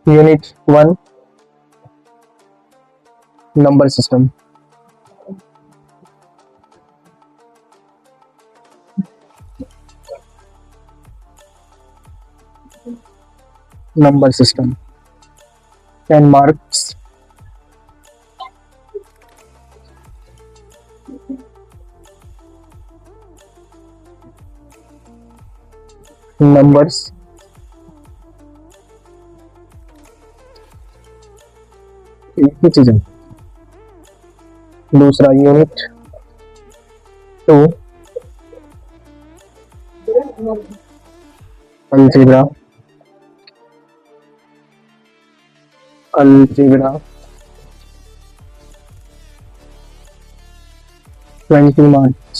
Unit 1 number system. Number system 10 marks. Numbers एक ही चीज है। दूसरा unit 2 algebra. Algebra 20 marks.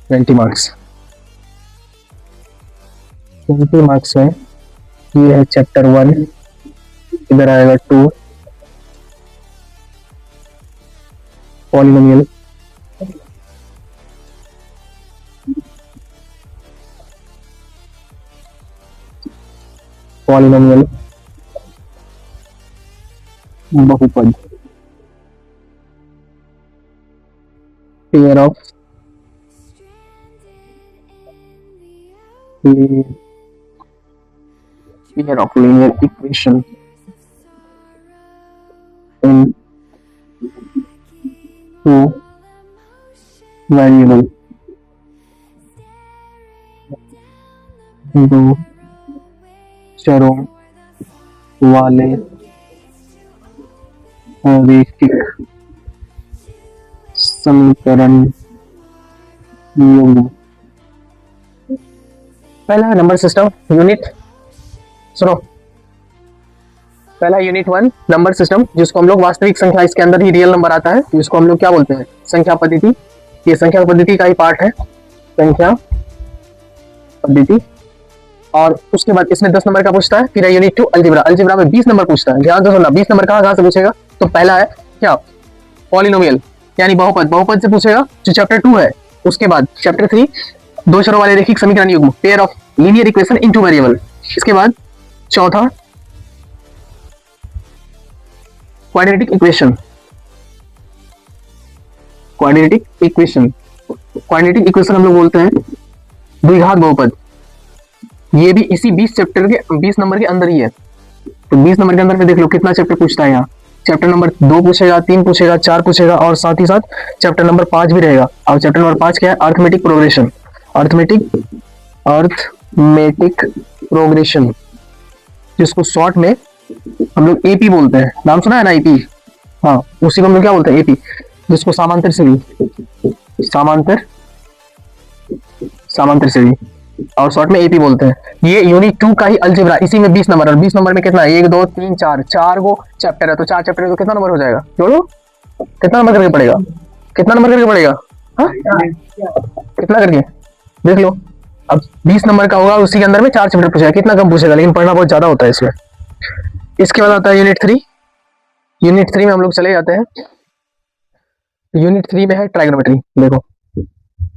Twenty marks में ये है चैप्टर 1, इधर आएगा 2 पॉलिनोमियल, पॉलिनोमियल बहुपद, pair of linear equation in two variable, दो चरों वाले रैखिक समीकरण युग्म। पहला है नंबर सिस्टम यूनिट, सुनो, पहला यूनिट 1 नंबर सिस्टम, जिसको हम लोग वास्तविक संख्या, इसके अंदर ही रियल नंबर आता है, जिसको हम लोग क्या बोलते हैं, संख्या पद्धति। ये संख्या पद्धति का ही पार्ट है, संख्या पद्धति। और उसके बाद इसमें 10 नंबर का पूछता है। फिर यूनिट 2 अलजेब्रा। अलजेब्रा में 20 नंबर पूछता है। ध्यान से सुनना, 20 नंबर कहाँ से पूछेगा, तो पहला है क्या, पॉलिनोमियल यानी बहुपद, बहुपद से पूछेगा, जो चैप्टर 2 है। उसके बाद चैप्टर 3 दो चरों वाले रैखिक समीकरण युग्म, pair of linear equation in two variable. इसके बाद चौथा quadratic equation, quadratic equation, quadratic equation हम लोग बोलते हैं द्विघात बहुपद। ये भी इसी 20 चैप्टर के 20 नंबर के अंदर ही है। तो 20 नंबर के अंदर में देख लो कितना चैप्टर पूछता है यहाँ। चैप्टर नंबर 2 पूछेगा, 3 पूछेगा, 4 पूछेगा, और साथ ही साथ चैप्टर नंबर 5 भी रहेगा। और चैप्टर नंबर 5 क्या है, अर्थमेटिक प्रोग्रेशन, अर्थमेटिक प्रोग्रेशन, जिसको शॉर्ट में हम लोग एपी बोलते हैं। नाम सुना है ना, एपी? हाँ, उसी को हम लोग क्या बोलते हैं, एपी, जिसको समांतर श्रेणी, समांतर श्रेणी, और शॉर्ट में एपी बोलते हैं। ये यूनिट 2 का ही अलजेब्रा, इसी में 20 नंबर, और 20 नंबर में कितना है, 1 2 3 4 गो चैप्टर है। तो 4 चैप्टर है तो कितना नंबर हो जाएगा, जोड़ो, कितना नंबर करके पड़ेगा, कितना नंबर करके पड़ेगा, हाँ कितना करके देख लो। अब 20 नंबर का होगा, उसी के अंदर में 4 चैप्टर पूछेगा, कितना कम पूछेगा, लेकिन पढ़ना बहुत ज्यादा होता है इसमें। इसके बाद आता है यूनिट 3। यूनिट 3 में हम लोग चले जाते हैं। यूनिट 3 में है ट्राइगोनोमेट्री। देखो,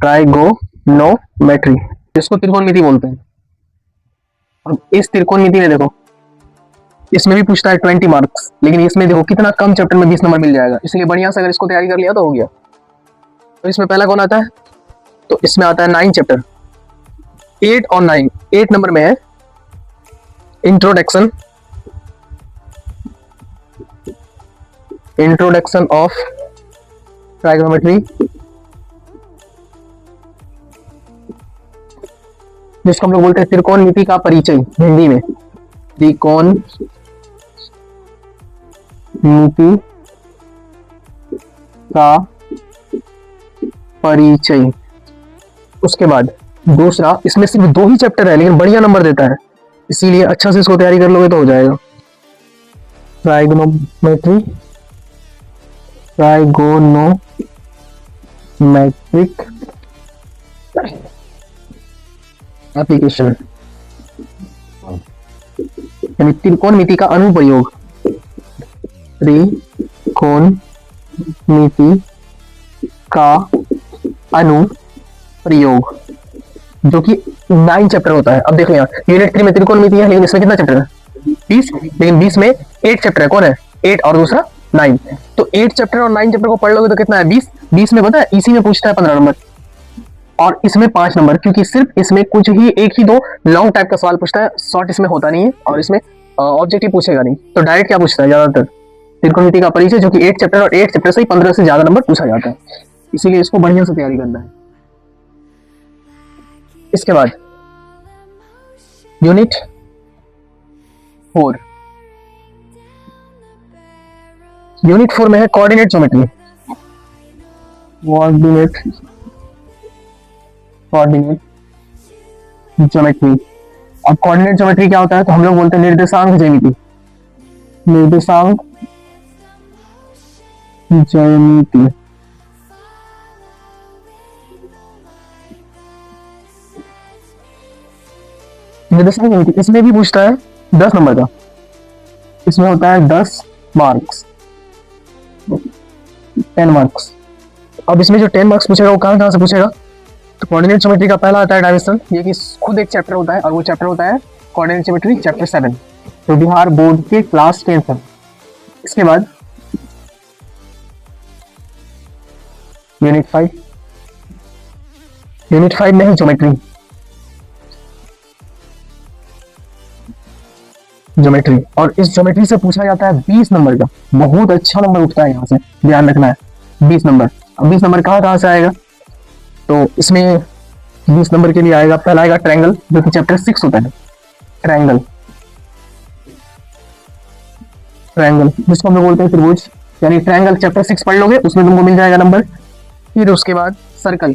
ट्राइगोनोमेट्री, जिसको त्रिकोणमिति बोलते हैं। अब इस त्रिकोणमिति में देखो, इसमें भी पूछता है 20 मार्क्स, लेकिन इसमें देखो कितना कम चैप्टर में 20 नंबर मिल जाएगा। इसलिए बढ़िया से अगर इसको तैयारी कर लिया तो हो गया। तो इसमें पहला कौन आता है, तो इसमें आता है 9 चैप्टर, 8 और 9। 8 नंबर में है इंट्रोडक्शन ऑफ ट्राइगोनोमेट्री, जिसको हम लोग बोलते हैं त्रिकोणमिति का परिचय, हिंदी में त्रिकोणमिति का परिचय। उसके बाद दूसरा, इसमें सिर्फ 2 ही चैप्टर है, लेकिन बढ़िया नंबर देता है, इसीलिए अच्छा से इसको तैयारी कर लोगे तो हो जाएगा। ट्राइगोनोमेट्री, ट्राइगोनोमेट्रिक एप्लीकेशन, यानी त्रिकोणमिति का अनुप्रयोग, त्रिकोणमिति का प्रयोग, जो कि 9 चैप्टर होता है। अब देखो यहाँ यूनिट 3 में त्रिकोणमिति है, लेकिन इसमें कितना चैप्टर है? 20, लेकिन 20 में 8 चैप्टर है। कौन है? 8 और दूसरा 9। तो 8 चैप्टर और 9 चैप्टर को पढ़ लोगे तो कितना है? 20। 20 में पता है इसी में पूछता है 15 नंबर और इसमें 5 नंबर, क्योंकि सिर्फ इसमें कुछ ही एक ही दो लॉन्ग टाइप का सवाल पूछता है, शॉर्ट इसमें होता नहीं है और इसमें ऑब्जेक्टिव पूछेगा नहीं। तो डायरेक्ट क्या पूछता है ज्यादातर? त्रिकोणमिति का परिचय, जो कि 8 चैप्टर और 8 चैप्टर से ही 15 से ज्यादा नंबर पूछा जाता है, इसीलिए इसको बढ़िया से तैयारी करना है। इसके बाद यूनिट 4, यूनिट 4 में है कोऑर्डिनेट ज्योमेट्री। Coordinate geometry. अब कोऑर्डिनेट ज्योमेट्री क्या होता है? तो हम लोग बोलते हैं निर्देशांक ज्यामिति। निर्देशांक ज्यामिति। निर्देशांक ज्यामिति इसमें भी पूछता है 10 नंबर का। इसमें होता है 10 मार्क्स, 10 मार्क्स। अब इसमें जो 10 मार्क्स पूछेगा वो कहाँ से पूछेगा? तो कोऑर्डिनेट ज्योमेट्री का पहला आता है डायमेंशन, ये कि खुद एक चैप्टर होता है और वो चैप्टर होता है कोऑर्डिनेट ज्योमेट्री चैप्टर 7, जो बिहार बोर्ड के क्लास 10 है। इसके बाद यूनिट 5, यूनिट 5 में है ज्योमेट्री। ज्योमेट्री, और इस ज्योमेट्री से पूछा जाता है 20 नंबर का। बहुत अच्छा नंबर उठता है यहाँ से, ध्यान रखना है 20 नंबर। अब 20 नंबर कहाँ से आएगा? तो इसमें 20 नंबर के लिए आएगा, पहला आएगा ट्रायंगल, जो कि चैप्टर 6 होता है। ट्रायंगल, ट्रायंगल जिसको हम लोग बोलते हैं त्रिभुज, यानी ट्रायंगल चैप्टर 6 पढ़ लोगे उसमें तुमको मिल जाएगा नंबर। फिर उसके बाद सर्कल,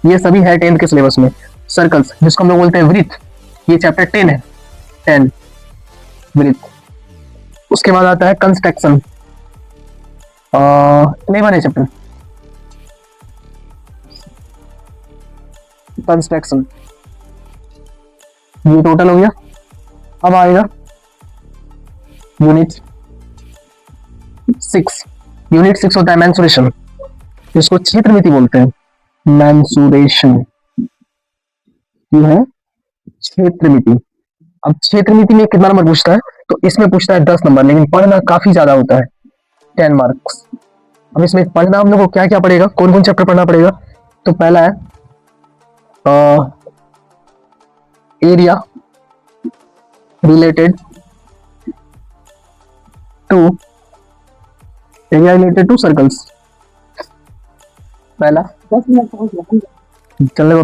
ये सभी है 10th के सिलेबस में। सर्कल्स जिसको हम लोग बोलते हैं वृत्त, ये चैप्टर 10 है, 10 वृत्त। उसके बाद आता है कंस्ट्रक्शन, नहीं बने चैप्टर कंस्ट्रक्शन, ये टोटल हो गया। अब आएगा यूनिट 6। यूनिट 6 होता है मेंसुरेशन, जिसको क्षेत्रमिति बोलते हैं। मेंसुरेशन ये है क्षेत्रमिति। अब क्षेत्रमिति में कितना नंबर पूछता है? तो इसमें पूछता है 10 नंबर, लेकिन पढ़ना काफी ज्यादा होता है, 10 मार्क्स। अब इसमें पढ़ना हम लोग को क्या क्या पड़ेगा, कौन कौन चैप्टर पढ़ना पड़ेगा? तो पहला है एरिया रिलेटेड टू सर्कल्स। पहला चलने को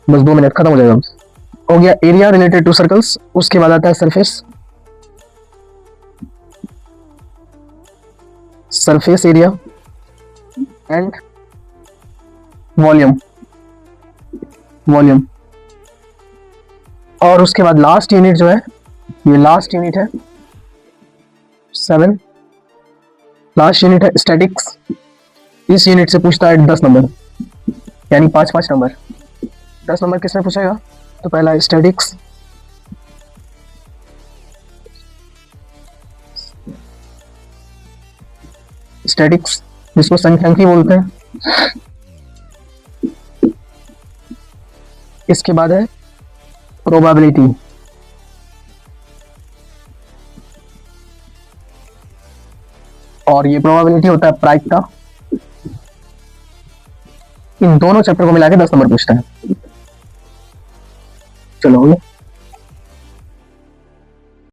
बस 2 मिनट खत्म हो जाएगा। हो गया एरिया रिलेटेड टू सर्कल्स। उसके बाद आता है सरफेस एरिया एंड वॉल्यूम। और उसके बाद लास्ट यूनिट जो है, ये लास्ट यूनिट है 7, लास्ट यूनिट है स्टैटिक्स। इस यूनिट से पूछता है 10 नंबर, यानी 5-5 नंबर। 10 नंबर किसमें पूछेगा? तो पहला स्टैटिक्स, जिसको संख्यांकी बोलते हैं। इसके बाद है प्रोबेबिलिटी, और ये प्रोबेबिलिटी होता है प्रायिकता। इन दोनों चैप्टर को मिला के 10 नंबर पूछता है। चलो